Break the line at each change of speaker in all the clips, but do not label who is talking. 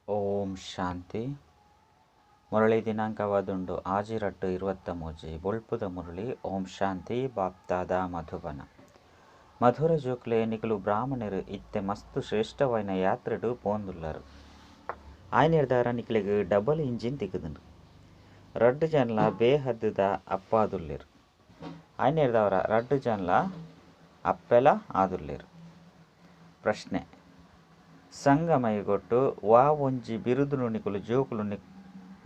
ಓಂ ಶಾಂತಿ. ಮುರಳಿ ದಿನಾಂಕವಾದುಂಡು ಆಜಿರಟ್ಟು 23 ಬೊಳ್ಪುದ ಮುರಳಿ. ಓಂ ಶಾಂತಿ. ಬಾಪ್ತಾದ ಮಧುಬನ. ಮಧುರ ಜೋಕ್ಲೆ ನಿಕಲು ಬ್ರಾಹ್ಮಣರು ಇತ್ತೆ ಮಸ್ತು ಶ್ರೇಷ್ಠವಾಯಿನ ಯಾತ್ರೆಡು ಪೋಂದುಲ್ಲರು. ಆಯ್ನಿರ್ದಾರ ನಿಕ್ಲಿಗೆ ಡಬಲ್ ಇಂಜಿನ್ ತಿಕ್ಕುದುಂಡು. ರಡ್ಡು ಜನಲ ಬೇಹದ್ದುದ ಅಪ್ಪಾದುಲ್ಲೇರು. ಆಯ್ನಿರ್ದವರ ರಡ್ಡು ಜನಲ ಅಪ್ಪೆಲ ಆದುಲ್ಲೇರು. ಪ್ರಶ್ನೆ: ಸಂಗಮೈಗೊಟ್ಟು ವಾ ಒಂಜಿ ಬಿರುದುನು ನಿಕುಲು ಜೋಕುಲು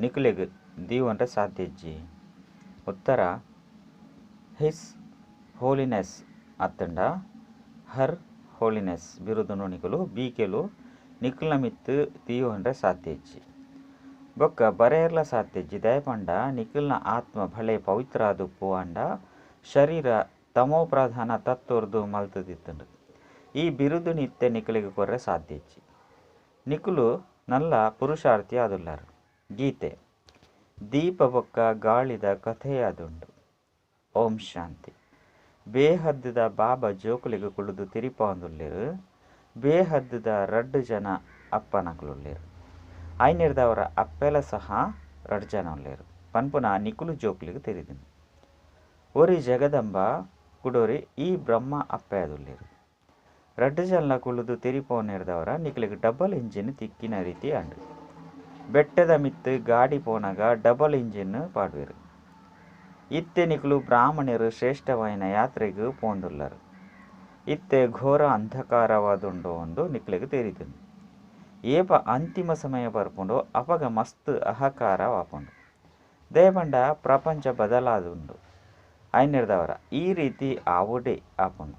ನಿಕುಲೆಗ್ ದೀವಂಡ ಸಾಧ್ಯಜ್ಜಿ? ಉತ್ತರ: ಹಿಸ್ ಹೋಲಿನೆಸ್ ಅತ್ತಂಡ ಹರ್ ಹೋಲಿನೆಸ್ ಬಿರುದುನು ನಿಕುಲು ಬೀಕೆಲು ನಿಕುಲ್ನ ಮಿತ್ತು ದೀವಂಡ ಸಾಧ್ಯಜ್ಜಿ. ಬೊಕ್ಕ ಬರೆಯರ್ಲ ಸಾಧ್ಯಜ್ಜಿ ದಯಪಂಡ ನಿಕುಲ್ನ ಆತ್ಮ ಭಲೆ ಪವಿತ್ರ ಆದುಪ್ಪು ಅಂಡ ಶರೀರ ತಮೋ ಪ್ರಧಾನ ತತ್ತೋರ್ದು ಮಲ್ತದಿತ್ತುಂಡು. ಈ ಬಿರುದು ನಿತ್ಯ ನಿಕುಲಿಗೆ ಕೊರ್ರೆ ಸಾಧ್ಯಜ್ಜಿ. ನಿಕುಲು ನಲ್ಲ ಪುರುಷಾರ್ಥಿ ಆದುಲ್ಲಾರು. ಗೀತೆ: ದೀಪ ಬೊಕ್ಕ ಗಾಳಿದ ಕಥೆಯಾದುಂಡು. ಓಂ ಶಾಂತಿ. ಬೇಹದ್ದುದ ಬಾಬಾ ಜೋಕುಲಿಗೆ ಕುಳಿದು ತಿರಿಪಾಂದುಲ್ಲೇರು. ಬೇಹದ್ದುದ ರಡ್ಡು ಜನ ಅಪ್ಪನಕುಲುಲ್ಲೇರು. ಐನಿರ್ದವರ ಅಪ್ಪೆಲ ಸಹ ರಡ್ಡು ಜನ ಉಲ್ಲೇರು. ಪನ್ಪುನ ನಿಕುಲು ಜೋಕುಲಿಗೆ ತಿರಿದಿನು. ಒರಿ ಜಗದಂಬ ಕುಡೋರಿ ಈ ಬ್ರಹ್ಮ ಅಪ್ಪೆ ಆದುಲ್ಲೇರು. ರಡ್ಡು ಜನಲ ಕುಳಿದು ತಿರಿಪೋನಿರ್ದವರ ನಿಕ್ಲಿಗೆ ಡಬಲ್ ಇಂಜಿನ್ ತಿಕ್ಕಿನ ರೀತಿ ಅಂಡು. ಬೆಟ್ಟದ ಮಿತ್ತು ಗಾಡಿ ಪೋನಾಗ ಡಬಲ್ ಇಂಜಿನ್ ಪಾಡ್ವೇರು. ಇತ್ತೆ ನಿಕುಲು ಬ್ರಾಹ್ಮಣರು ಶ್ರೇಷ್ಠವಾಯಿನ ಯಾತ್ರೆಗೂ ಪೋಂದುಲ್ಲರು. ಇತ್ತೆ ಘೋರ ಅಂಧಕಾರವಾದುಂಡು ಒಂದು ನಿಕ್ಲಿಗೆ ತೆರಿದುಂಡು. ಏಪ ಅಂತಿಮ ಸಮಯ ಬರ್ಪುಂಡು ಅಪಗ ಮಸ್ತ್ ಅಹಕಾರ ವಾಪುಂಡು. ದೇಪಂಡ ಪ್ರಪಂಚ ಬದಲಾದುಂಡು. ಐನಿರ್ದವರ ಈ ರೀತಿ ಆವುಡೆ ಆಪುಂಡು.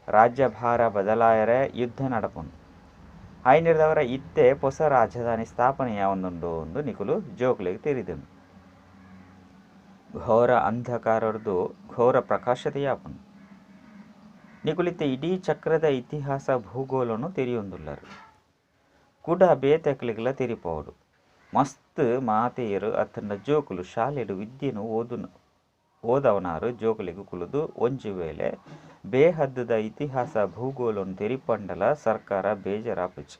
ರಾಜ್ಯಭಾರ ಬದಲಾಯರೆ ಯುದ್ಧ ನಡಪುಂಡು. ಐನಿರ್ದವರ ಇತ್ತೆ ಹೊಸ ರಾಜಧಾನಿ ಸ್ಥಾಪನೆಯ ಒಂದುಂಡು ಒಂದು ನಿಕುಲು ಜೋಕ್ಲೆಗೆ ತೆರಿದುಂಡು. ಘೋರ ಅಂಧಕಾರದ್ದು ಘೋರ ಪ್ರಕಾಶತೆಯಾಪುಂಡು. ನಿಕುಲಿತ್ತೆ ಇಡೀ ಚಕ್ರದ ಇತಿಹಾಸ ಭೂಗೋಳನು ತೆರಿಯೊಂದುಲ್ಲರು. ಕುಡ ಬೇತೆಕ್ಲಿಗ್ಲ ತೆರಿಪೋಡು. ಮಸ್ತ್ ಮಾತೆಯರು ಅತ್ತಂಡ ಜೋಕುಲು ಶಾಲೆಡು ವಿದ್ಯೆನು ಓದವನಾರು ಜೋಕುಲಿಗೆ ಕುಳಿದು ಒಂಜಿ ವೇಳೆ ಬೇಹದ್ದುದ ಇತಿಹಾಸ ಭೂಗೋಳನು ತೆರಿಪಂಡಲ ಸರ್ಕಾರ ಬೇಜಾರಾಪುಜಿ.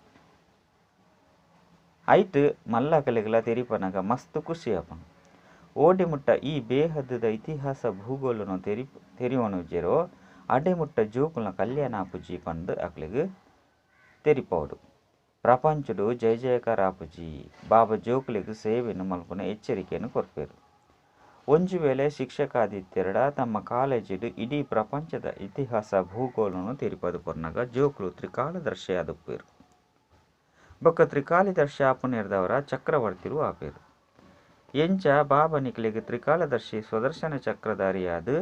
ಐಟ್ ಮಲ್ಲಕಲಿಗ್ಲ ತೆರಿಪನಗ ಮಸ್ತ್ ಖುಷಿ ಆಪುಂಡು. ಓಡಿ ಮುಟ್ಟ ಈ ಬೇಹದ್ದುದ ಇತಿಹಾಸ ಭೂಗೋಳನು ತೆರಿವನುಜೆರೋ ಅಡೆ ಮುಟ್ಟ ಜೋಕುಲ್ನ ಕಲ್ಯಾಣ ಆಪುಜಿ ಪಂಡು ಅಕ್ಲಿಗೆ ತೆರಿಪೋಡು. ಪ್ರಪಂಚಡು ಜಯ ಜಯಕಾರ ಆಪುಜಿ. ಬಾಬಾ ಜೋಕುಲಿಗೆ ಸೇವೆಯನ್ನು ಮಲ್ಪುನ ಎಚ್ಚರಿಕೆಯನ್ನು ಕೊರ್ಪೇರು. ಒಂಜು ವೇಳೆ ಶಿಕ್ಷಕಾದಿತ್ಯರಡ ತಮ್ಮ ಕಾಲೇಜಿಡು ಇಡೀ ಪ್ರಪಂಚದ ಇತಿಹಾಸ ಭೂಗೋಳನು ತೆರಿಪದು ಪೊರ್ನಾಗ ಜೋಕುಲು ತ್ರಿಕಾಲದರ್ಶಿ ಆದುಪ್ಪೇರು. ಬೊಕ್ಕ ತ್ರಿಕಾಲದರ್ಶಿ ಆಪುನಿರ್ದವರ ಚಕ್ರವರ್ತಿರು ಆಪೇರು. ಎಂಚ ಬಾಬಾ ನಿಕಲಿಗೆ ತ್ರಿಕಾಲದರ್ಶಿ ಸ್ವದರ್ಶನ ಚಕ್ರಧಾರಿಯಾದು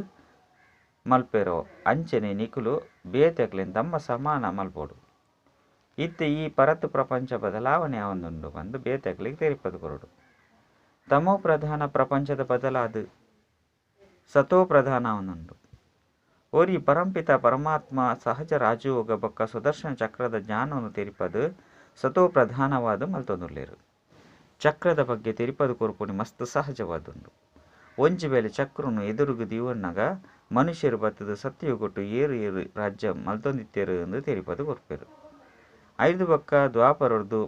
ಮಲ್ಪೇರೋ ಅಂಚನೆ ನಿಕುಲು ಬೇತೆಕ್ಲೆನ್ ತಮ್ಮ ಸಮಾನ ಮಲ್ಪೋಡು. ಇತ್ತೆ ಈ ಪರತ್ತು ಪ್ರಪಂಚ ಬದಲಾವಣೆ ಆವೊಂದುಂಡು ಬಂದು ಬೇತೆಕ್ಲಿಗೆ ತೆರಿಪದು ಕೊರಡು. ತಮೋ ಪ್ರಧಾನ ಪ್ರಪಂಚದ ಬದಲಾದು ಸತೋ ಪ್ರಧಾನ ಅವನುಂಡು. ಓರಿ ಪರಂಪಿತ ಪರಮಾತ್ಮ ಸಹಜ ರಾಜಯೋಗ ಬೊಕ್ಕ ಸುದರ್ಶನ ಚಕ್ರದ ಜ್ಞಾನವನ್ನು ತೆರಿಪದು ಸತೋ ಪ್ರಧಾನವಾದ ಮಲ್ತೊಂದುಲ್ಲೇರು. ಚಕ್ರದ ಬಗ್ಗೆ ತೆರಿಪದು ಕೊರ್ಪುನಿ ಮಸ್ತ್ ಸಹಜವಾದುಂಡು. ಒಂಜಿ ವೇಳೆ ಚಕ್ರನು ಎದುರುಗು ದೀವನ್ನಾಗ ಮನುಷ್ಯರು ಬತ್ತದು ಸತ್ಯಗೊಟ್ಟು ಏರು ಏರು ರಾಜ್ಯ ಮಲ್ತೊಂದಿತ್ತೇರು ಎಂದು ತೆರಿಪದು ಕೊರ್ಪೇರು. ಐದು ಬೊಕ್ಕ ದ್ವಾಪರರ್ದು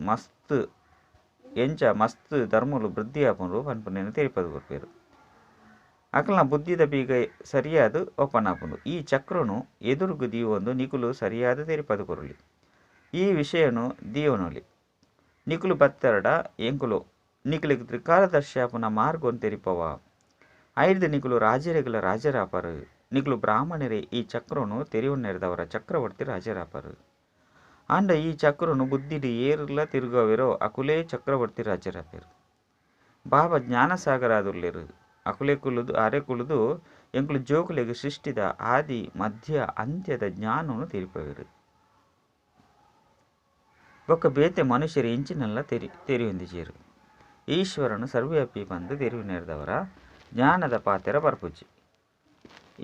ಎಂಚ ಮಸ್ತ್ ಧರ್ಮಲು ವೃದ್ಧಿ ಆಪುಂಡು ಪನ್ಪುನೇನು ತೆರಿಪದು ಕೊರ್ಪೇರು. ಅಕಲ್ನ ಬುದ್ಧಿದ ಬೀಗ ಸರಿಯಾದ ಓಪನ್ ಆಪುಂಡು. ಈ ಚಕ್ರನು ಎದುರುಗು ದೀವೊಂದು ನಿಕುಲು ಸರಿಯಾದ ತೆರಿಪದು ಕೊರಲಿ. ಈ ವಿಷಯನು ದೀವನೊಲಿ ನಿಕುಲು ಬತ್ತೆರಡ ಎಂಕುಲು ನಿಕುಲಿಗೆ ತ್ರಿಕಾಲದರ್ಶಿ ಆಪುನ ಮಾರ್ಗವನ್ನು ತೆರಿಪವ. ಐದು ನಿಕುಲು ರಾಜರೆಗಳ ರಾಜರಾಪರು. ನಿಕುಲು ಬ್ರಾಹ್ಮಣರೇ ಈ ಚಕ್ರನು ತೆರಿವನ್ನೆರೆದವರ ಚಕ್ರವರ್ತಿ ರಾಜರಾಪರು. ಅಂಡ ಈ ಚಕ್ರನು ಬುದ್ಧಿಡು ಏರ್ಲ ತಿರುಗವೆರೋ ಅಕುಲೇ ಚಕ್ರವರ್ತಿ ರಾಜರಾಪೇರು. ಬಾಬಾ ಜ್ಞಾನಸಾಗರ ಆದುಲ್ಲೇರು. ಅಕುಲೆ ಕುಲುದು ಅರೆ ಕುಲುದು ಎಂಕುಲು ಜೋಕುಲೆಗೆ ಸೃಷ್ಟಿದ ಆದಿ ಮಧ್ಯ ಅಂತ್ಯದ ಜ್ಞಾನವನ್ನು ತೆರಿಪವೇರು. ಬೊಕ್ಕ ಬೇತೆ ಮನುಷ್ಯರು ಇಂಚಿನೆಲ್ಲ ತೆರಿಯೊಂದಿಜೇರು. ಈಶ್ವರನು ಸರ್ವ್ಯಾಪಿ ಬಂದು ತೆರಿವಿನೆರೆದವರ ಜ್ಞಾನದ ಪಾತೆರ ಬರ್ಪುಜಿ.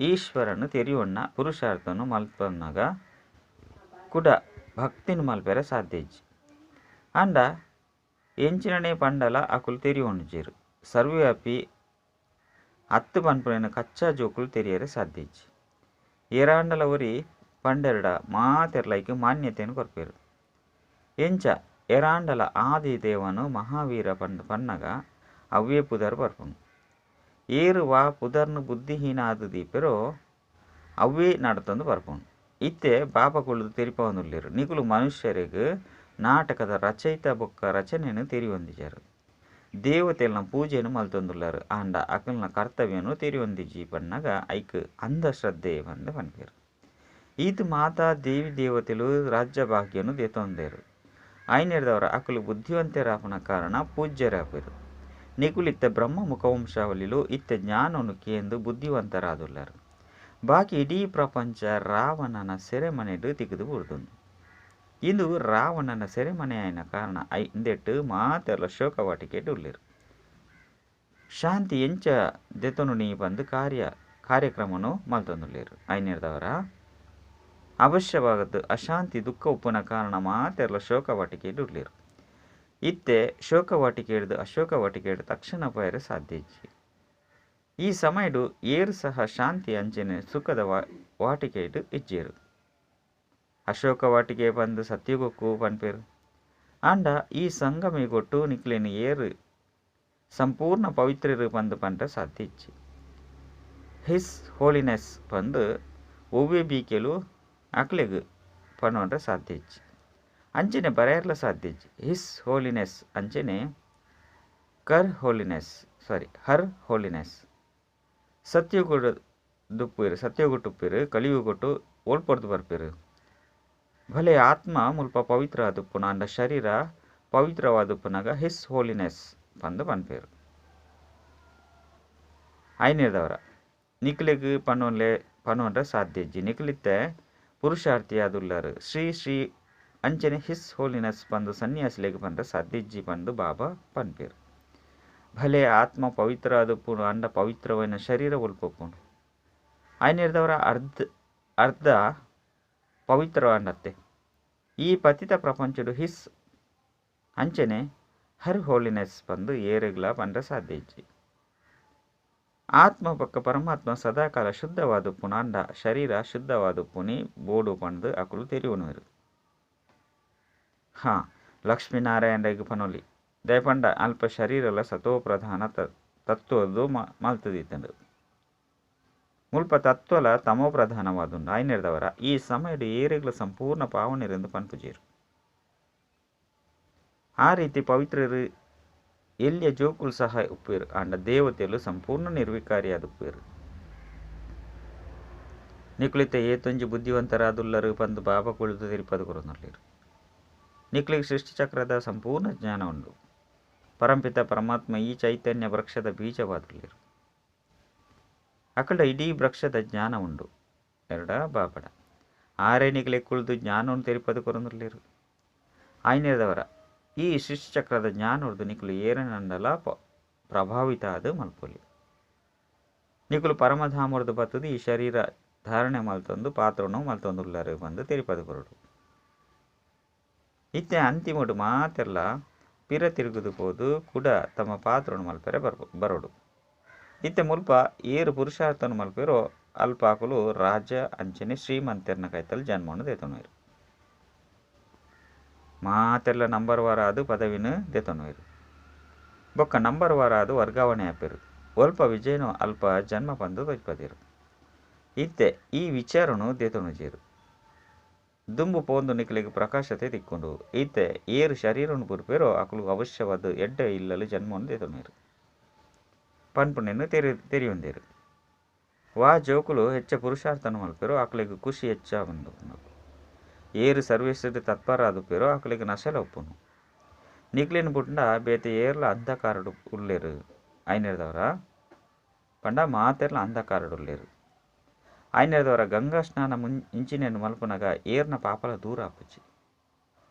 ಈಶ್ವರನು ತೆರಿವಣ್ಣ ಪುರುಷಾರ್ಥನು ಮಲ್ಪನ್ನಾಗ ಕುಡ ಭಕ್ತಿನ ಮಲ್ಪೆರೆ ಸಾಧ್ಯಜ್ಜಿ. ಅಂಡ ಎಂಚಿನನೇ ಪಂಡಲ ಅಕುಲು ತೆರಿವೊಂಜೇರು. ಸರ್ವ್ಯಾಪಿ ಹತ್ತು ಪನ್ಪುನ ಕಚ್ಚಾ ಜೋಕುಲು ತೆರಿಯರೆ ಸಾಧ್ಯಜ್ಜಿ. ಏರಾಂಡಲ ಒರಿ ಪಂಡೆರಡ ಮಾತೆರ್ಲೈಕ್ ಮಾನ್ಯತೆಯನ್ನು ಕೊರ್ಪೇರು. ಎಂಚ ಎರಾಂಡಲ ಆದಿ ದೇವನು ಮಹಾವೀರ ಪನ್ನಗ ಅವ್ವೇ ಪುದರ್ ಬರ್ಪುಂಡು. ಏರು ವಾ ಪುದರ್ನು ಬುದ್ಧಿಹೀನ ಆದು ದೀಪೆರೋ ಅವೇ ನಡತಂದು ಬರ್ಪುಂಡು. ಇತ್ತೆ ಬಾಬಕುಳದು ತೆರಿಪವೊಂದುಲ್ಲೆರು. ನಿಕುಲು ಮನುಷ್ಯರಿಗೆ ನಾಟಕದ ರಚಯಿತ ಬೊಕ್ಕ ರಚನೆಯನ್ನು ತೆರಿಯೊಂದಿಜರು. ದೇವತೆಲ್ನ ಪೂಜೆಯನ್ನು ಮಲ್ತೊಂದುಲ್ಲಾರು. ಆಂಡ ಅಕಲ್ನ ಕರ್ತವ್ಯನು ತೆರಿಯೊಂದಿಜಿ ಪನ್ನಗ ಐಕ್ ಅಂಧಶ್ರದ್ಧೆ ಬಂದು ಪನ್ಪೇರು. ಇದು ಮಾತಾ ದೇವಿ ದೇವತೆಲು ರಾಜ್ಯ ಭಾಗ್ಯನು ದೇತೊಂದೇರು. ಐನೆರ್ದವರ ಅಕಲು ಬುದ್ಧಿವಂತರಾಪನ ಕಾರಣ ಪೂಜ್ಯರಾಪೇರು. ನಿಕುಲಿತ್ತ ಬ್ರಹ್ಮ ಮುಖವಂಶಾವಳಿಲು ಇತ್ತ ಜ್ಞಾನನು ಕೇಂದು ಬುದ್ಧಿವಂತರಾದುಲ್ಲಾರು. ಬಾಕಿ ಇಡೀ ಪ್ರಪಂಚ ರಾವಣನ ಸೆರೆಮನೆಡು ತಿಗಿದು ಬುಡ್ದುಂಡು. ಇಂದು ರಾವಣನ ಸೆರೆಮನೆ ಆಯ್ನ ಕಾರಣ ಇಂದೆಟ್ಟು ಮಾತೆಲ್ಲ ಶೋಕವಾಟಿಕೆಟ್ ಉಳ್ಳೇರು. ಶಾಂತಿ ಎಂಚ ದೆತೊನು ನೀ ಬಂದು ಕಾರ್ಯಕ್ರಮನು ಮಲ್ತೊಂದುಲ್ಲೇರು. ಐನೆರ್ದವರ ಅವಶ್ಯವಾಗದ್ದು ಅಶಾಂತಿ ದುಃಖ ಉಪ್ಪುನ ಕಾರಣ ಮಾತೆಲ್ಲ ಶೋಕವಾಟಿಕೆಟ್ ಉಳ್ಳೇರು. ಇತ್ತೆ ಶೋಕವಾಟಿಕೆ ಹಿಡಿದು ಅಶೋಕವಾಟಿಕೆ ಹಿಡಿದು ತಕ್ಷಣ ಪೈರೆ ಸಾಧ್ಯ ಇಜ್ಜಿ. ಈ ಸಮಯಡು ಏರು ಸಹ ಶಾಂತಿ ಅಂಚನೆ ಸುಖದ ವಾಟಿಕೆ ಇಟ್ಟು ಇಜ್ಜೇರು. ಅಶೋಕ ವಾಟಿಕೆ ಬಂದು ಸತ್ಯುಗಕ್ಕೂ ಪನ್ಪೇರು. ಆಂಡ ಈ ಸಂಗಮಿಗೊಟ್ಟು ನಿಕ್ಲೇನು ಏರು ಸಂಪೂರ್ಣ ಪವಿತ್ರರು ಬಂದು ಪಂಡ್ರೆ ಸಾಧ್ಯ ಇಜ್ಜಿ. ಹಿಸ್ ಹೋಲಿನೆಸ್ ಬಂದು ಒವ್ವೆ ಬೀಕೆಲು ಅಕ್ಲೆಗ್ ಪನ್ನೊಂಡ್ರೆ ಸಾಧ್ಯ ಇಜ್ಜಿ. ಅಂಚನೆ ಬರೆಯರ್ಲ ಸಾಧ್ಯ ಇಜ್ಜಿ. ಹಿಸ್ ಹೋಲಿನೆಸ್ ಅಂಚನೆ ಹರ್ ಹೋಲಿನೆಸ್ ಸತ್ಯಗೊಟ್ಟುಪ್ಪೇರು ಕಲಿಯುಗೊಟ್ಟು ಓಲ್ಪೊರ್ದು ಬರ್ಪೇರು. ಭಲೆ ಆತ್ಮ ಮುಲ್ಪ ಪವಿತ್ರ ಆದುಪ್ಪುನ ಅಂಡ ಶರೀರ ಪವಿತ್ರವಾದುಪ್ಪುನಾಗ ಹಿಸ್ ಹೋಲಿನೆಸ್ ಬಂದು ಪನ್ಪೇರು. ಐನೆರ್ದವರ ನಿಕ್ಲೆಗ್ ಪನ್ನೊಂಡ್ರೆ ಸಾಧ್ಯ ಇಜ್ಜಿ. ನಿಕ್ಲಿತ್ತೆ ಪುರುಷಾರ್ಥಿ ಆದುಲ್ಲಾರು. ಶ್ರೀ ಅಂಚನೆ ಹಿಸ್ ಹೋಲಿನೆಸ್ ಬಂದು ಸನ್ಯಾಸಿಲೆಗ್ ಪಂಡ್ರೆ ಸಾಧ್ಯ ಇಜ್ಜಿ ಬಂದು ಬಾಬಾ ಪನ್ಪೇರು. ಭಲೆ ಆತ್ಮ ಪವಿತ್ರ ಆದುಪ್ಪುನು ಅಂಡ ಪವಿತ್ರವೈನ ಶರೀರ ಉಲ್ಪೊಪ್ಪುಂಡು. ಐನೆರ್ದವರ ಅರ್ಧ ಪವಿತ್ರ ಅಂಡತ್ತೆ. ಈ ಪತಿತ ಪ್ರಪಂಚಡು ಹಿಸ್ ಅಂಚನೆ ಹರ್ ಹೋಲಿನೆಸ್ ಬಂದು ಏರೆಗ್ಲ ಪಂಡ್ರೆ ಸಾಧ್ಯ ಇಜ್ಜಿ. ಆತ್ಮ ಪಕ್ಕ ಪರಮಾತ್ಮ ಸದಾಕಾಲ ಶುದ್ಧವಾದುಪ್ಪುನು ಅಂಡ ಶರೀರ ಶುದ್ಧವಾದುಪ್ಪುನಿ ಬೋಡು ಪಂದು ಅಕುಲು ತೆರಿಯುವನುವೆರು. ಲಕ್ಷ್ಮೀನಾರಾಯಣರಿಗೆ ಪನೊಲಿ ದಯಪಂಡ ಅಲ್ಪ ಶರೀರಲ ಸತೋ ಪ್ರಧಾನ ತತ್ವದ್ದು ಮಲ್ತದಿತ್ತಂಡು. ಮುಲ್ಪ ತತ್ವಲ ತಮೋ ಪ್ರಧಾನವಾದುಂಡು. ಐನೆರ್ದವರ ಈ ಸಮಯಡು ಏರೆಗ್ಲ ಸಂಪೂರ್ಣ ಪಾವನೆರೆಂದು ಪನ್ಪುಜೇರು. ಆ ರೀತಿ ಪವಿತ್ರರು ಎಲ್ಲಿಯ ಜೋಕುಲು ಸಹ ಉಪ್ಪೇರು. ಅಂಡ ದೇವತೆಲು ಸಂಪೂರ್ಣ ನಿರ್ವಿಕಾರಿಯಾದುಪ್ಪೇರು. ನಿಕ್ಲಿತ ಏತೊಂಜಿ ಬುದ್ಧಿವಂತರಾದುಲ್ಲರು ಬಂದು ಬಾಬಾ ಕುಳಿತು ತಿರುಪದು ಕೊರೊಂದುಲ್ಲೇರು. ನಿಕ್ಲಿಗೆ ಸೃಷ್ಟಿ ಚಕ್ರದ ಸಂಪೂರ್ಣ ಜ್ಞಾನ ಉಂಡು. ಪರಂಪಿತ ಪರಮಾತ್ಮ ಈ ಚೈತನ್ಯ ವೃಕ್ಷದ ಬೀಜವಾದುಲ್ಲೇರು. ಅಕಡ ಇಡೀ ವೃಕ್ಷದ ಜ್ಞಾನ ಉಂಡು. ಬಾಬಡ ಆರೇ ನಿಕ್ಲೆ ಕುಳಿದು ಜ್ಞಾನವನ್ನು ತಿರುಪದು ಕೊರೊಂದುಲ್ಲೇರು. ಐನೆರ್ದವರ ಈ ಸೃಷ್ಟಿ ಚಕ್ರದ ಜ್ಞಾನ ಉರ್ದು ನಿಕ್ಲು ಏರನಂಡಲ ಪ್ರಭಾವಿತ ಆದು ಮಲ್ಪೊಲಿ. ನಿಕ್ಲು ಪರಮಧಾಮರ್ದು ಬತ್ತದು ಈ ಶರೀರ ಧಾರಣೆ ಮಲ್ತೊಂದು ಪಾತ್ರನು ಮಲ್ತೊಂದುಲ್ಲಾರು ಬಂದು ತಿರುಪದು ಕೊರಡು. ಇತ್ತೆ ಅಂತಿಮಡು ಮಾತೆಲ್ಲ ಪಿರ ತಿರುಗುದು ಪೋದು ಕೂಡ ತಮ್ಮ ಪಾತ್ರನು ಮಲ್ಪೆರೆ ಬರೋಡು. ಇತ್ತೆ ಮುಲ್ಪ ಏರು ಪುರುಷಾರ್ಥನು ಮಲ್ಪೆರೋ ಅಲ್ಪಾಕುಲು ರಾಜ ಅಂಚನೆ ಶ್ರೀಮಂತರ್ನ ಕೈತಲ್ ಜನ್ಮವನ್ನು ದೇತೊನುವೆರು. ಮಾತೆಲ್ಲ ನಂಬರ್ ವಾರ ಅದು ಪದವಿನ ದೇತೊನುವೆರು. ಬೊಕ್ಕ ನಂಬರ್ ವಾರ ಅದು ವರ್ಗಾವಣೆ ಆಪೇರು. ಒಲ್ಪ ವಿಜಯನು ಅಲ್ಪ ಜನ್ಮ ಪಂದು ತೊಜ್ಪದಿರು. ಇತ್ತೆ ಈ ವಿಚಾರನು ದೇತೊನುಜೇರು. ದುಂಬು ಪೋಂದು ನಿಕ್ಲಿಗೆ ಪ್ರಕಾಶತೆ ತಿಕ್ಕೊಂಡು ಇತ್ತೆ ಏರು ಶರೀರನು ಪುರ್ಪೇರೋ ಅಕಲು ಅವಶ್ಯವಾದ ಎಡ್ಡ ಇಲ್ಲಲು ಜನ್ಮವನ್ನು ದೇತೊನುವೆರು. ಪನ್ಪುಣೆಯನ್ನು ತೆರಿಯೊಂದೇರು. ವಾ ಜೋಕುಲು ಹೆಚ್ಚ ಪುರುಷಾರ್ಥನು ಮಲ್ಪೇರೋ ಅಕ್ಲಿಗೆ ಖುಷಿ ಹೆಚ್ಚ ಬಂದು ಏರು ಸರ್ವೇಶ್ವರ ತತ್ಪರ ಆದುಪ್ಪೇರೋ ಅಕ್ಲಿಗೆ ನಶಲ ಒಪ್ಪುನು. ನಿಕ್ಲಿನ ಬುಂಡ ಬೇತೆ ಏರ್ಲ ಅಂಧಕಾರಡು ಉಳ್ಳೇರು. ಐನೆರ್ದವರ ಪಂಡ ಮಾತೆರ್ಲ ಅಂಧಕಾರಡು ಉಳ್ಳೇರು. ಐನೆರ್ದವರ ಗಂಗಾ ಸ್ನಾನ ಇಂಚಿನೆಯನ್ನು ಮಲ್ಪುನಾಗ ಏರ್ನ ಪಾಪಲ ದೂರ ಆಪುಜಿ.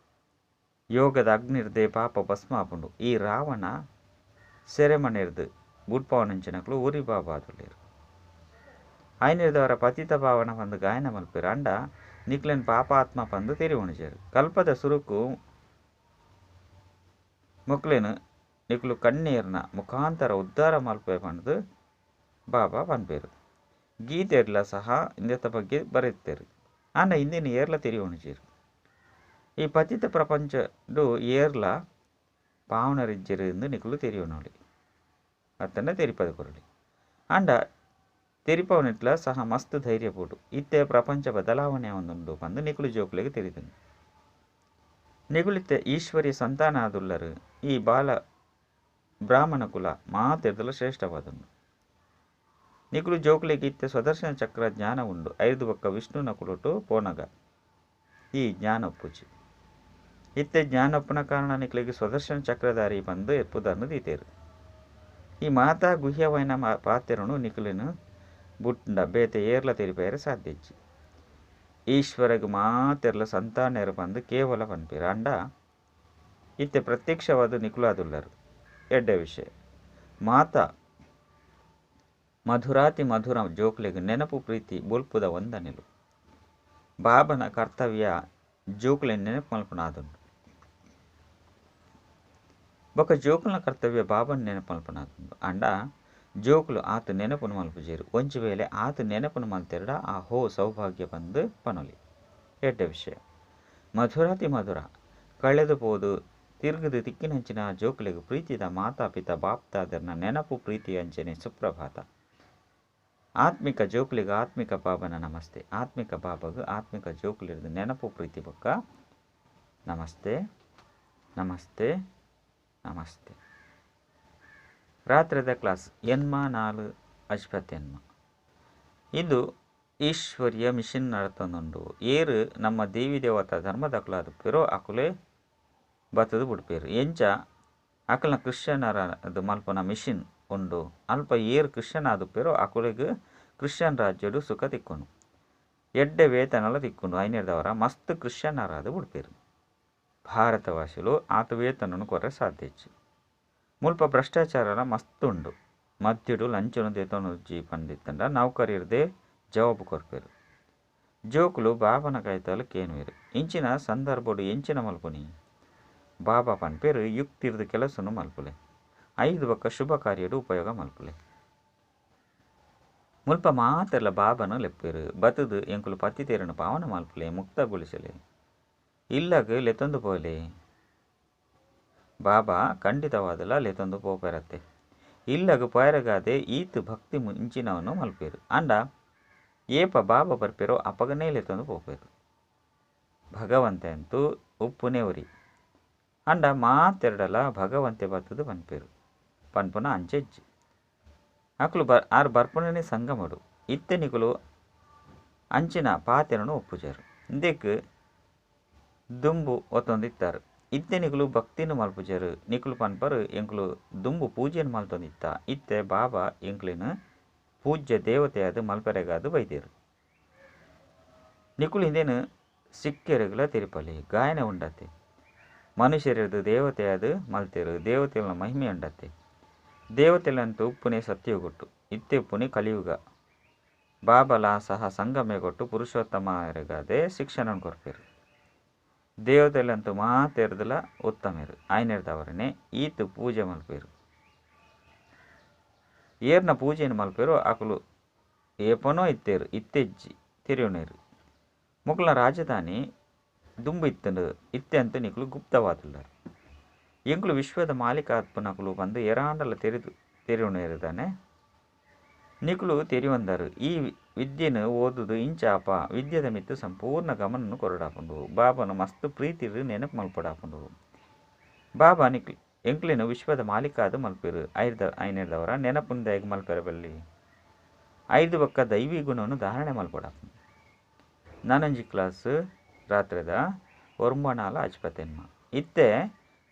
ಯೋಗದ ಅಗ್ನಿರ್ದೆ ಪಾಪ ಭಸ್ಮ ಆಪುಂಡು. ಈ ರಾವಣ ಸೆರೆಮನೆರ್ದು ಬುಡ್ಪವನಿಂಚಿನಕ್ಲು ಊರಿ ಬಾಬಾ ಆದುಲ್ಲೇರು. ಐನೆರ್ದವರ ಪತಿತ ಭಾವನ ಪಂದು ಗಾಯನ ಮಲ್ಪೇರು. ಅಂಡ ನಿಕ್ಲೆನ್ ಪಾಪಾತ್ಮ ಪಂದು ತೆರಿವಣಿಜೇರು. ಕಲ್ಪದ ಸುರುಕು ಮುಕ್ಲೆನು ನಿಕ್ಲು ಕಣ್ಣೀರ್ನ ಮುಖಾಂತರ ಉದ್ಧಾರ ಮಲ್ಪೆ ಪಂದು ಬಾಬಾ ಪನ್ಪೇರು. ಗೀತೆರ್ಲ ಸಹ ಇಂದೆತ್ತ ಬಗ್ಗೆ ಬರೆಯುತ್ತೇರು. ಆಂಡ ಇಂದಿನ ಏರ್ಲ ತೆರಿವಣಿಜೇರು. ಈ ಪತಿತ ಪ್ರಪಂಚಡು ಏರ್ಲ ಪಾವನರಿಜ್ಜರು ಎಂದು ನಿಕುಲು ತೆರಿಯೋನೋಳಿ ಅತ್ತಂಡ ತೆರಿಪದ ಕೊರಳಿ ಅಂಡ ತೆರಿಪವನಿಟ್ಲ ಸಹ ಮಸ್ತ್ ಧೈರ್ಯಪೂಡು ಇತ್ತೆ ಪ್ರಪಂಚ ಬದಲಾವಣೆ ಒಂದುಂಡು ಬಂದು ನಿಕುಲು ಜೋಕುಲೆಗೆ ತೆರಿದನು. ನಿಗುಲಿತ್ತೆ ಈಶ್ವರ್ಯ ಸಂತಾನ ಆದುಲ್ಲರು ಈ ಬಾಲ ಬ್ರಾಹ್ಮಣ ಕುಲ ಮಾತೆರ್ದಲು ಶ್ರೇಷ್ಠವಾದುಂಡು. ನಿಕುಲು ಜೋಕುಲೆಗೆ ಇತ್ತೆ ಸ್ವದರ್ಶನ ಚಕ್ರ ಜ್ಞಾನ ಉಂಡು. 5 ಬೊಕ್ಕ ವಿಷ್ಣುನ ಕುಲುಟು ಪೋನಗ ಈ ಜ್ಞಾನ ಒಪ್ಪುಜಿ. ಇತ್ತೆ ಜ್ಞಾನ ಒಪ್ಪನ ಕಾರಣ ನಿಕುಲಿಗೆ ಸ್ವದರ್ಶನ ಚಕ್ರಧಾರಿ ಬಂದು ಎಪ್ಪುದನ್ನು ದೀತೇರು. ಈ ಮಾತಾ ಗುಹ್ಯವೈನ ಪಾತೆರನು ನಿಕುಲಿನ ಬುಟ್ಟ ಬೇತೆ ಏರ್ಲ ತೆರಿಪೇರ ಸಾಧ್ಯಜ್ಜಿ. ಈಶ್ವರಗೆ ಮಾತೆರ್ಲ ಸಂತಾನೆರು ಬಂದು ಕೇವಲ ಪನ್ಪೇರು ಅಂಡ ಇತ್ತೆ ಪ್ರತ್ಯಕ್ಷವಾದ ನಿಕುಲಾದುಲ್ಲರು. ಎಡ್ಡೆ ವಿಷಯ ಮಾತಾ ಮಧುರಾತಿ ಮಧುರ ಜೋಕ್ಲೆಗೆ ನೆನಪು ಪ್ರೀತಿ ಬೊಲ್ಪುದ ಒಂದನೆಲು ಬಾಬನ ಕರ್ತವ್ಯ ಜೋಕ್ಲೆ ನೆನಪು ಮಲ್ಪನಾದುಂಡು. ಬೊಕ್ಕ ಜೋಕುಲ್ನ ಕರ್ತವ್ಯ ಬಾಬನ ನೆನಪು ಮಲ್ಪನಾದುಂಡು ಅಂಡ ಜೋಕುಲು ಆತ ನೆನಪುನು ಮಲ್ಪುಜೇರು. ಒಂಚು ವೇಳೆ ಆತ ನೆನಪುನು ಮಲ್ತೆರಡ ಆ ಹೋ ಸೌಭಾಗ್ಯ ಬಂದು ಪನೊಲಿ. ಎಡ್ಡೆ ವಿಷಯ ಮಧುರಾತಿ ಮಧುರ ಕಳೆದು ಪೋದು ತಿರುಗದು ತಿಕ್ಕಿನಂಚಿನ ಜೋಕುಲೆಗೆ ಪ್ರೀತಿದ ಮಾತಾಪಿತ ಬಾಪ್ತಾದರ್ನ ನೆನಪು ಪ್ರೀತಿ ಅಂಚನೆ ಸುಪ್ರಭಾತ. ಆತ್ಮಿಕ ಜೋಕುಲಿಗೆ ಆತ್ಮಿಕ ಬಾಬನ ನಮಸ್ತೆ. ಆತ್ಮಿಕ ಬಾಬಗೆ ಆತ್ಮಿಕ ಜೋಕುಲಿರ್ದು ನೆನಪು ಪ್ರೀತಿ ಬೊಕ್ಕ ನಮಸ್ತೆ ನಮಸ್ತೆ ನಮಸ್ತೆ. ರಾತ್ರಿದ ಕ್ಲಾಸ್ ಎನ್ಮ 4 ಅಜ್ಪತ್ಯನ್ಮ ಇದು ಈಶ್ವರ್ಯ ಮಿಷನ್ ನಡತೊಂದುಂಡು. ಏರು ನಮ್ಮ ದೇವಿ ದೇವತಾ ಧರ್ಮದ ಅಕುಲಾದುಪ್ಪೇರೋ ಅಕುಲೆ ಬತ್ತದು ಬಿಡ್ಪೇರು. ಎಂಚ ಅಕಲ್ನ ಕ್ರಿಶ್ಚಿಯನರ ಮಲ್ಪನ ಮಿಷನ್ ಉಂಡು. ಅಲ್ಪ ಏರು ಕ್ರಿಶ್ಚಿಯನ್ ಆದುಪ್ಪೇರೋ ಅಕುಲೆಗೆ ಕ್ರಿಶ್ಚಿಯನ್ ರಾಜ್ಯಡು ಸುಖ ತಿಕ್ಕೊಂಡು ಎಡ್ಡೆ ವೇತನಲ ತಿಕ್ಕೊಂಡು ಐನೇರ್ದವರ ಮಸ್ತ್ ಕ್ರಿಶ್ಚಿಯನರಾದು ಬಿಡ್ಪೇರು. ಭಾರತವಾಸಿಲು ಆತ ವೇತನನು ಕೊರ್ರೆ ಸಾಧ್ಯಚ್ಚು. ಮುಲ್ಪ ಭ್ರಷ್ಟಾಚಾರ ಮಸ್ತ್ ಉಂಡು. ಮದ್ಯಡು ಲಂಚನು ದೇತೊನುಜ್ಜಿ ಪಂಡಿತ್ತಂಡ ನೌಕರಿರ್ದೆ ಜವಾಬು ಕೊರ್ಪೇರು. ಜೋಕುಲು ಬಾಬನ ಕೈತಲು ಕೇನುವೆರು. ಇಂಚಿನ ಸಂದರ್ಭಡು ಎಂಚಿನ ಮಲ್ಪುನಿ ಬಾಬಾ ಪನ್ಪೇರು ಯುಕ್ತಿರ್ದು ಕೆಲಸನು ಮಲ್ಪುಲೆ. 5 ಬೊಕ್ಕ ಶುಭ ಕಾರ್ಯಡು ಉಪಯೋಗ ಮಲ್ಪುಲೆ. ಮುಲ್ಪ ಮಾತೆರ್ಲ ಬಾಬನು ಲೆಪ್ಪೇರು. ಬತದು ಎಂಕುಲು ಪತ್ತಿತೇರನು ಪಾವನ ಮಲ್ಪುಲೆ ಮುಕ್ತಗೊಳಿಸಲೆ ಇಲ್ಲಗ ಲೆತೊಂದು ಪೋಲೆ. ಬಾಬಾ ಖಂಡಿತವಾದಲ ಲೆತೊಂದು ಪೋಪೆರತ್ತೆ ಇಲ್ಲಗ ಪೈರಗಾದೆ ಈತು ಭಕ್ತಿ ಮುಂಚಿನವನು ಮಲ್ಪೇರು ಅಂಡ ಏಪ ಬಾಬಾ ಬರ್ಪೇರೋ ಅಪಗನೇ ಲೆತೊಂದು ಪೋಪೇರು. ಭಗವಂತೆ ಅಂತೂ ಉಪ್ಪುನೇ ಉರಿ ಅಂಡ ಮಾತೆರಡಲ ಭಗವಂತೆ ಬತ್ತದು ಪನ್ಪೇರು ಪನ್ಪುನ ಅಂಚೆಜ್ಜಿ ಅಕುಲು ಆರು ಬರ್ಪುನೇ ಸಂಗಮಡು. ಇತ್ತೆ ನಿಕುಲು ಅಂಚಿನ ಪಾತೆರನು ಒಪ್ಪುಜರು. ಇಂದೆಕ್ ದುಂಬು ಒತ್ತೊಂದಿತ್ತಾರು. ಇತ್ತೆ ನಿಕುಲು ಭಕ್ತಿನು ಮಲ್ಪುಜರು. ನಿಕುಲು ಪನ್ಪರು ಎಂಕುಲು ದುಂಬು ಪೂಜೆನು ಮಲ್ತೊಂದಿತ್ತ. ಇತ್ತೆ ಬಾಬಾ ಎಂಕ್ಲಿನ ಪೂಜ್ಯ ದೇವತೆಯಾದ ಮಲ್ಪೆರೆಗಾದು ಬೈದೇರು. ನಿಕುಲು ಹಿಂದೇನು ಸಿಕ್ಕೆರೆಗುಲ ತಿರುಪಲಿ ಗಾಯನ ಉಂಡತ್ತೆ. ಮನುಷ್ಯರದು ದೇವತೆಯಾದ ಮಲ್ತೆರು ದೇವತೆಗಳ ಮಹಿಮೆ ಉಂಡತ್ತೆ. ದೇವತೆಲಂತೂ ಉಪ್ಪುನೇ ಸತ್ಯಗೊಟ್ಟು ಇತ್ತೆ ಉಪ್ಪುನಿ ಕಲಿಯುಗ. ಬಾಬಲ ಸಹ ಸಂಗಮೆ ಕೊಟ್ಟು ಪುರುಷೋತ್ತಮರಿಗಾದೆ ಶಿಕ್ಷಣ ಕೊರ್ಪೇರು. ದೇವತೆಲಂತೂ ಮಾತೆರ್ದಲ ಉತ್ತಮೇರು ಐನೆರ್ದವರನೇ ಈತು ಪೂಜೆ ಮಲ್ಪೇರು. ಏರ್ನ ಪೂಜೆಯನ್ನು ಮಲ್ಪೇರು ಅಕುಲು ಏಪನೋ ಇತ್ತೇರು ಇತ್ತೆಜ್ಜಿ ತಿರುವನೇರು. ಮುಕುಲ ರಾಜಧಾನಿ ದುಂಬು ಇತ್ತಂಡು ಇತ್ತೆ ಅಂತ ನಿಕುಲು ಗುಪ್ತವಾದುಲ್ಲರು. ಎಂಕುಲು ವಿಶ್ವದ ಮಾಲೀಕ ಆತ್ಪನಕುಲು ಬಂದು ಎರಾಂಡಲ ತೆರಿವನೇರುದಾನೆ ನಿಕುಲು ತೆರಿವಂದರು. ಈ ವಿದ್ಯೆನು ಓದುದು ಇಂಚಾಪ ವಿದ್ಯೆದ ಮಿತ್ತು ಸಂಪೂರ್ಣ ಗಮನನು ಕೊರಡಾಪುಂಡು. ಬಾಬನು ಮಸ್ತ್ ಪ್ರೀತಿರು ನೆನಪು ಮಲ್ಪಡಾಪುಂಡು. ಬಾಬಾ ಎಂಕ್ಲಿನು ವಿಶ್ವದ ಮಾಲೀಕಾದ ಮಲ್ಪೇರು ಐನೆರ್ದವರ ನೆನಪುನ ದಯಗ ಮಲ್ಪೆರ ಬಲ್ಲಿ 5 ಬೊಕ್ಕ ದೈವಿ ಗುಣವನ್ನು ಧಾರಣೆ ಮಲ್ಪಡಾಪುಂಡು. ನನಂಜಿ ಕ್ಲಾಸ್ ರಾತ್ರಿದ 9 ಅಜ್ಪತ್ಯನ್ಮ ಇತ್ತೆ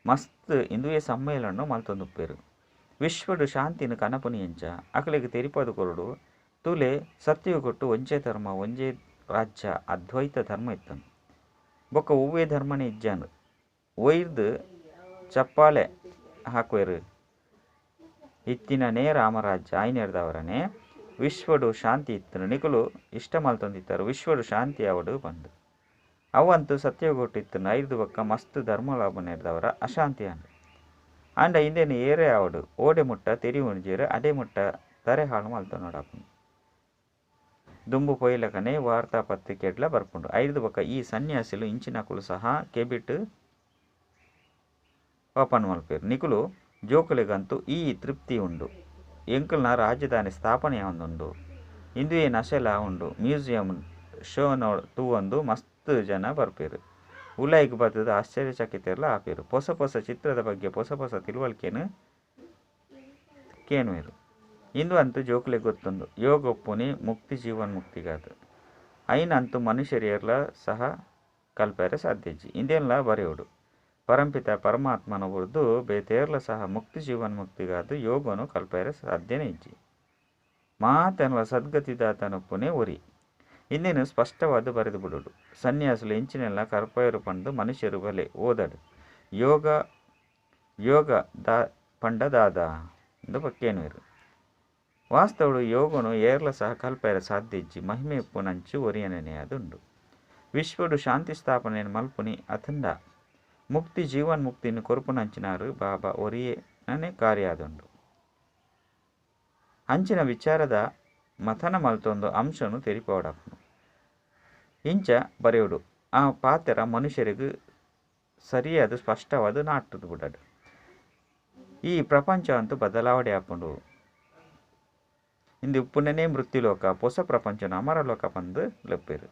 ಮಸ್ತ್ ಇಂದುವೆ ಸಮ್ಮೇಳನ ಮಲ್ತೊಂದುಪ್ಪೇರು. ವಿಶ್ವಡು ಶಾಂತಿನ ಕನಪುನಿ ಎಂಚ ಅಕಲಿಗೆ ತೆರಿಪದು ಕೊರಡು ತುಲೆ ಸತ್ಯವು ಕೊಟ್ಟು ಒಂಜೇ ಧರ್ಮ ಒಂಜೇ ರಾಜ್ಯ ಅದ್ವೈತ ಧರ್ಮ ಇತ್ತನು. ಬೊಕ್ಕ ಒವ್ವೇ ಧರ್ಮನೇ ಇಜ್ಜಾನು ಒಯ್ದು ಚಪ್ಪಾಳೆ ಹಾಕುವೆರು. ಇತ್ತಿನನೇ ರಾಮರಾಜ್ಯ ಐನೆರ್ದವರನೇ ವಿಶ್ವಡು ಶಾಂತಿ ಇತ್ತನು. ನಿಕುಲು ಇಷ್ಟ ಮಲ್ತೊಂದಿತ್ತರು ವಿಶ್ವಡು ಶಾಂತಿ ಅವಡು ಬಂದು ಅವಂತೂ ಸತ್ಯವು ಕೊಟ್ಟಿತ್ತನು. 5 ಬೊಕ್ಕ ಮಸ್ತ್ ಧರ್ಮಲಾಭನೇರ್ದವರ ಅಶಾಂತಿ ಅಂಡು ಅಂಡ ಇಂದೇನು ಏರೇ ಅವಡು ಓಡೆ ಮುಟ್ಟ ತೆರಿ ಉಣಿಜೇರು ಅಡೆ ಮುಟ್ಟ ತರೆ ಹಾಳು ಮಲ್ತೊಂದು ನೋಡಾಪುಂಡು. దుంబు పొయ్యిలకనే వార్తాపత్రికెట్లా ಬರ್ಪುಂಡು. 5 ಬೊಕ ಈ ಸನ್ಯಾಸಿಲು ಇಂಚಿನಕುಲು ಸಹ ಕೆಬಿಟ್ ಓಪನ್ ಮಲ್ಪೇರು. ನಿಕುಲು ಜೋಕುಲೆಗಂತೂ ಈ ತೃಪ್ತಿ ಉಂಡು. ಎಂಕಲ್ನ ರಾಜಧಾನಿ ಸ್ಥಾಪನೆ ಒಂದುಂಡು. ಇಂದುವೆ ನಶೆಲ ಉಂಡು. ಮ್ಯೂಸಿಯಂ ಶೋ ತೂವೊಂದು ಮಸ್ತ್ ಜನ ಬರ್ಪೇರು. ಉಲಾಯಿಗೆ ಬತ್ತದ ಆಶ್ಚರ್ಯಚಕಿತರೆಲ್ಲ ಆಪೇರು. ಹೊಸ ಹೊಸ ಚಿತ್ರದ ಬಗ್ಗೆ ಹೊಸ ಹೊಸ ತಿಳುವಳಿಕೆನು ಕೇನುವೆರು. ಇಂದು ಅಂತೂ ಜೋಕುಲೆ ಗೊತ್ತುಂಡು. ಯೋಗ ಒಪ್ಪುನಿ ಮುಕ್ತಿ ಜೀವನ್ ಮುಕ್ತಿಗಾದು. ಐನಂತೂ ಮನುಷ್ಯರೆಲ್ಲ ಸಹ ಕಲ್ಪರೆ ಸಾಧ್ಯಜಿ. ಇಂದೆಲ್ಲ ಬರೆಯೋಡು ಪರಂಪಿತ ಪರಮಾತ್ಮನ ಹೊರದು ಬೇತೇರ್ಲ ಸಹ ಮುಕ್ತಿ ಜೀವನ್ ಮುಕ್ತಿಗಾದು ಯೋಗನು ಕಲ್ಪರೆ ಸಾಧ್ಯನೇ ಇಜ್ಜಿ. ಮಾತನ್ವ ಸದ್ಗತಿದಾತನೊಪ್ಪುನೇ ಒರಿ. ಇಂದೇನು ಸ್ಪಷ್ಟವಾದ ಬರೆದು ಬಿಡೋಡು. ಸನ್ಯಾಸುಲು ಎಂಚಿನೆಲ್ಲ ಕಲ್ಪಯರು ಪಂಡು ಮನುಷ್ಯರು ಬಲೆ ಓದಡು. ಯೋಗ ಯೋಗ ದಾ ಪಂಡದಾದ ಎಂದು ಕೇನುವೆರು. ವಾಸ್ತವಡು ಯೋಗನು ಏರ್ಲ ಸಹ ಕಲ್ಪಯರ ಸಾಧ್ಯ ಇಜ್ಜಿ. ಮಹಿಮೆ ಉಪ್ಪುನಂಚು ಒರಿಯನೆನೆಯದುಂಡು. ವಿಶ್ವಡು ಶಾಂತಿ ಸ್ಥಾಪನೆಯನ್ನು ಮಲ್ಪುನಿ ಅತಂಡ ಮುಕ್ತಿ ಜೀವನ್ ಮುಕ್ತಿಯನ್ನು ಕೊರುಪುನಂಚಿನಾರು ಬಾಬಾ ಒರಿಯನೇ ಕಾರ್ಯಾದುಂಡು. ಅಂಚಿನ ವಿಚಾರದ ಮಥನ ಮಲ್ತೊಂದು ಅಂಶನು ತೆರಿಪೋಡಪ್ಪನು. ಇಂಚ ಬರೆಯೋಡು ಆ ಪಾತ್ರ ಮನುಷ್ಯರಿಗೂ ಸರಿಯಾದ ಸ್ಪಷ್ಟವಾದ ನಾಟದು ಬಿಡಡು. ಈ ಪ್ರಪಂಚ ಅಂತೂ ಬದಲಾವಣೆ ಆಪುಂಡು. ಇಂದು ಉಪ್ಪುನೇ ಮೃತ್ಯುಲೋಕ ಹೊಸ ಪ್ರಪಂಚನ ಅಮರಲೋಕ ಬಂದು ಲಪ್ಪೇರು.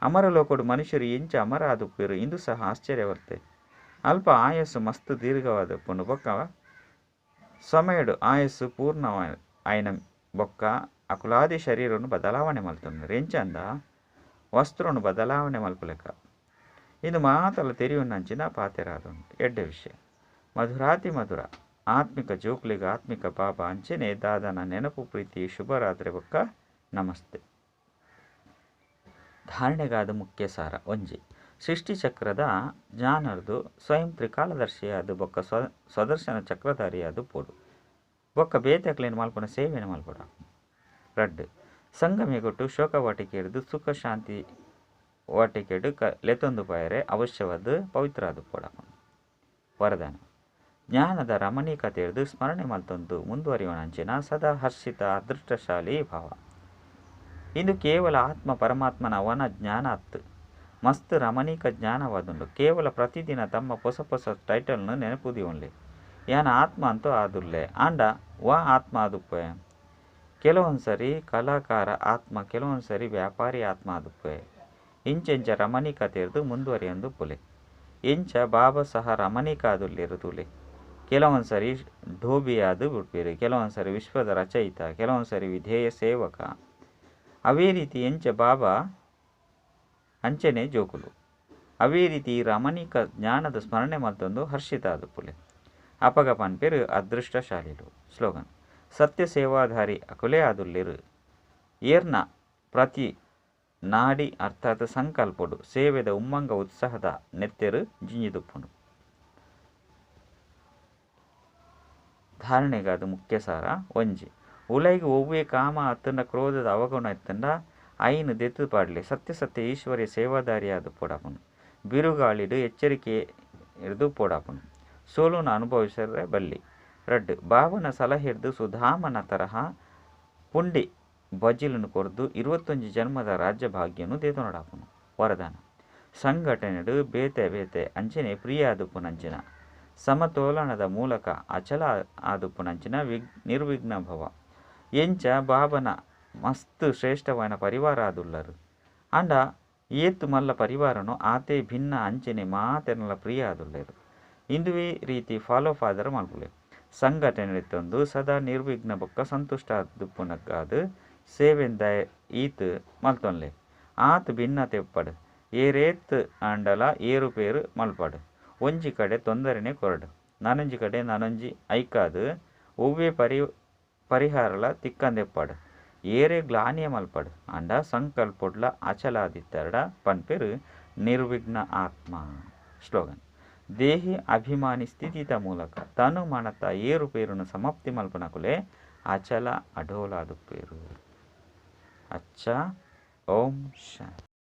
ಅಮರಲೋಕಡು ಮನುಷ್ಯರು ಎಂಚ ಅಮರ ಆದುಪ್ಪೇರು. ಇಂದು ಸಹ ಆಶ್ಚರ್ಯವರ್ತೆ. ಅಲ್ಪ ಆಯಸ್ಸು ಮಸ್ತ್ ದೀರ್ಘವಾದ ಉಪ್ಪುಂಡು. ಬೊಕ್ಕ ಸಮಯಡು ಆಯಸ್ಸು ಪೂರ್ಣ ಆಯ್ನ ಬೊಕ್ಕ ಅಕುಲಾದಿ ಶರೀರವನ್ನು ಬದಲಾವಣೆ ಮಲ್ತುಂಡು. ಎಂಚಂದ ವಸ್ತ್ರನು ಬದಲಾವಣೆ ಮಲ್ಪಲೆಕ್ಕ. ಇದು ಮಾತಲ್ಲ ತೆರಿಯುನ್ನಂಚಿನ ಪಾತೆರಾದುಂಡು. ಎಡ್ಡೆ ವಿಷಯ ಮಧುರಾತಿ ಮಧುರ ಆತ್ಮಿಕ ಜೋಕ್ಲಿಗ ಆತ್ಮಿಕ ಬಾಬಾ ಅಂಚೆನೆ ದಾದನ ನೆನಪು ಪ್ರೀತಿ ಶುಭರಾತ್ರಿ ಬೊಕ್ಕ ನಮಸ್ತೆ. ಧಾರಣೆಗಾದ ಮುಖ್ಯ ಸಾರ ಒಂಜಿ ಸೃಷ್ಟಿ ಚಕ್ರದ ಜ್ಞಾನರ್ದು ಸ್ವಯಂ ತ್ರಿಕಾಲದರ್ಶಿಯಾದ ಬೊಕ್ಕ ಸ್ವದರ್ಶನ ಚಕ್ರಧಾರಿಯಾದ ಪೋಡು. ಬೊಕ್ಕ ಬೇತಕ್ಲೇನು ಮಲ್ಪನ ಸೇವೆಯನ್ನು ಮಲ್ಪಡ. ರಡ್ಡು ಸಂಗಮಿಗೊಟ್ಟು ಶೋಕ ವಾಟಿಕೆಡ್ದು ಸುಖ ಶಾಂತಿ ವಾಟಿಕೆಡು ಲೆತೊಂದು ಪಾಯರೆ ಅವಶ್ಯವಾದ ಪವಿತ್ರಾದ ಪೋಡ. ವರದಾನ ಜ್ಞಾನದ ರಮಣೀಕತೆ ಹಿಡಿದು ಸ್ಮರಣೆ ಮಲ್ತೊಂದು ಮುಂದುವರಿಯುವನಂಚಿನ ಸದಾ ಹರ್ಷಿತ ಅದೃಷ್ಟಶಾಲಿ ಭಾವ. ಇಂದು ಕೇವಲ ಆತ್ಮ ಪರಮಾತ್ಮನ ಅವನ ಜ್ಞಾನ ಅತ್ತು ಮಸ್ತ್ ರಮಣೀಕ ಜ್ಞಾನವಾದುಂಡು. ಕೇವಲ ಪ್ರತಿದಿನ ತಮ್ಮ ಹೊಸ ಹೊಸ ಟೈಟಲ್ನು ನೆನಪುದಿ ಉಂಡ್ಲೆ. ಯಾನ ಆತ್ಮ ಅಂತೂ ಆದುಲ್ಲೆ ಆಂಡ ವಾ ಆತ್ಮ ಆದುಪ್ಪೆ. ಕೆಲವೊಂದ್ಸರಿ ಕಲಾಕಾರ ಆತ್ಮ ಕೆಲವೊಂದ್ಸರಿ ವ್ಯಾಪಾರಿ ಆತ್ಮ ಆದುಪ್ಪೆ. ಇಂಚೆಂಚ ರಮಣೀಕತೆ ಹಿಡಿದು ಮುಂದುವರಿಯೊಂದು ಪುಲೆ. ಎಂಚ ಬಾಬಾ ಸಹ ರಮಣೀಕ ಆದುಲ್ಲಿರುದುಲೆ. ಕೆಲವೊಂದ್ಸರಿ ಢೋಬಿಯಾದು ಬಿಡ್ಪೇರು. ಕೆಲವೊಂದ್ಸರಿ ವಿಶ್ವದ ರಚಯಿತ ಕೆಲವೊಂದ್ಸರಿ ವಿಧೇಯ ಸೇವಕ. ಅವೇ ರೀತಿ ಎಂಚ ಬಾಬಾ ಅಂಚೆನೆ ಜೋಕುಲು. ಅವೇ ರೀತಿ ರಮಣೀಕ ಜ್ಞಾನದ ಸ್ಮರಣೆ ಮತ್ತೊಂದು ಹರ್ಷಿತ ಆದುಪ್ಪುಲೆ. ಅಪಗ ಪನ್ಪೇರು ಅದೃಷ್ಟಶಾಲಿಲು. ಸ್ಲೋಗನ್ ಸತ್ಯ ಸೇವಾಧಾರಿ ಅಕುಲೆ ಆದುಲ್ಲಿರು. ಏರ್ನ ಪ್ರತಿ ನಾಡಿ ಅರ್ಥಾತ್ ಸಂಕಲ್ಪಡು ಸೇವೆದ ಉಮ್ಮಂಗ ಉತ್ಸಾಹದ ನೆತ್ತೆರು ಜಿಂಜಿದುಪ್ಪುಂಡು. ಧಾರಣೆಗಾದ ಮುಖ್ಯ ಸಾರ ಒಂಜಿ ಉಲೈಗೆ ಒವ್ವೇ ಕಾಮ ಅತ್ತಂಡ ಕ್ರೋಧದ ಅವಗುಣ ಎತ್ತಂಡ ಐನು ದೆತ್ತು ಪಾಡ್ಲೆ ಸತ್ಯ ಸತ್ಯ ಈಶ್ವರ್ಯ ಸೇವಾದಾರಿಯಾದ ಪೋಡಾಪುನು. ಬಿರುಗಾಳಿಡು ಎಚ್ಚರಿಕೆ ಹಿಡಿದು ಪೋಡಾಪುನು. ಸೋಲುನ ಅನುಭವಿಸರೆ ಬಲ್ಲಿ. ರಡ್ಡು ಬಾಬನ ಸಲಹೆ ಹಿಡಿದು ಸುಧಾಮನ ತರಹ ಪುಂಡಿ ಬಜಿಲನ್ನು ಕೊರ್ದು 21 ಜನ್ಮದ ರಾಜ್ಯ ಭಾಗ್ಯನು ದೇತೊನಡಾಪುನು. ವರದಾನ ಸಂಘಟನೆಡು ಬೇತೆ ಬೇತೆ ಅಂಚನೆ ಪ್ರಿಯ ಆದುಪ್ಪುನಂಚಿನ ಸಮತೋಲನದ ಮೂಲಕ ಅಚಲ ಆದುಪ್ಪುನಂಚಿನ ನಿರ್ವಿಘ್ನ ಭವ. ಎಂಚ ಬಾಬನ ಮಸ್ತ್ ಶ್ರೇಷ್ಠವಾದ ಪರಿವಾರ ಆದುಲ್ಲರು. ಅಂಡ ಏತ್ತು ಮಲ್ಲ ಪರಿವಾರನು ಆತೆ ಭಿನ್ನ ಅಂಚನೆ ಮಾತೆನಲ ಪ್ರಿಯ ಆದುಲ್ಲೇರು. ಇಂದುವೇ ರೀತಿ ಫಾಲೋ ಫಾದರ್ ಮಲ್ಪುಲೆ. ಸಂಘಟನೆ ತಂದು ಸದಾ ನಿರ್ವಿಘ್ನ ಬೊಕ್ಕ ಸಂತುಷ್ಟ ಆದುಪ್ಪುನಕ್ಕಾದು ಸೇವೆಂದ ಈತ್ ಮಲ್ತೊನ್ಲೆ. ಆತ್ ಭಿನ್ನ ತೆಪ್ಪಡು ಏರೇತ್ ಅಂಡಲ ಏರುಪೇರು ಮಲ್ಪಡು. ಒಂಜಿ ಕಡೆ ತೊಂದರೆನೆ ಕೊರಡು ನನೊಂಜಿ ಕಡೆ ನನೊಂಜಿ ಐಕಾದು ಒವ್ವೇ ಪರಿಹಾರಲ ತಿಕ್ಕಂದೆಪ್ಪಡು. ಏರೇ ಗ್ಲಾನಿಯ ಮಲ್ಪಡು ಅಂಡ ಸಂಕಲ್ಪೊಡ್ಲ ಅಚಲಾದಿತ್ತರಡ ಪನ್ಪೇರು ನಿರ್ವಿಘ್ನ ಆತ್ಮ. ಸ್ಲೋಗನ್ ದೇಹಿ ಅಭಿಮಾನಿ ಸ್ಥಿತಿತ ಮೂಲಕ ತನು ಮನತ ಏರುಪೇರುನು ಸಮಾಪ್ತಿ ಮಲ್ಪನಕುಲೆ ಅಚಲ ಅಢೋಲಾದುಪ್ಪೇರು. ಅಚ್ಚ ಓಂ ಶಾಂತಿ.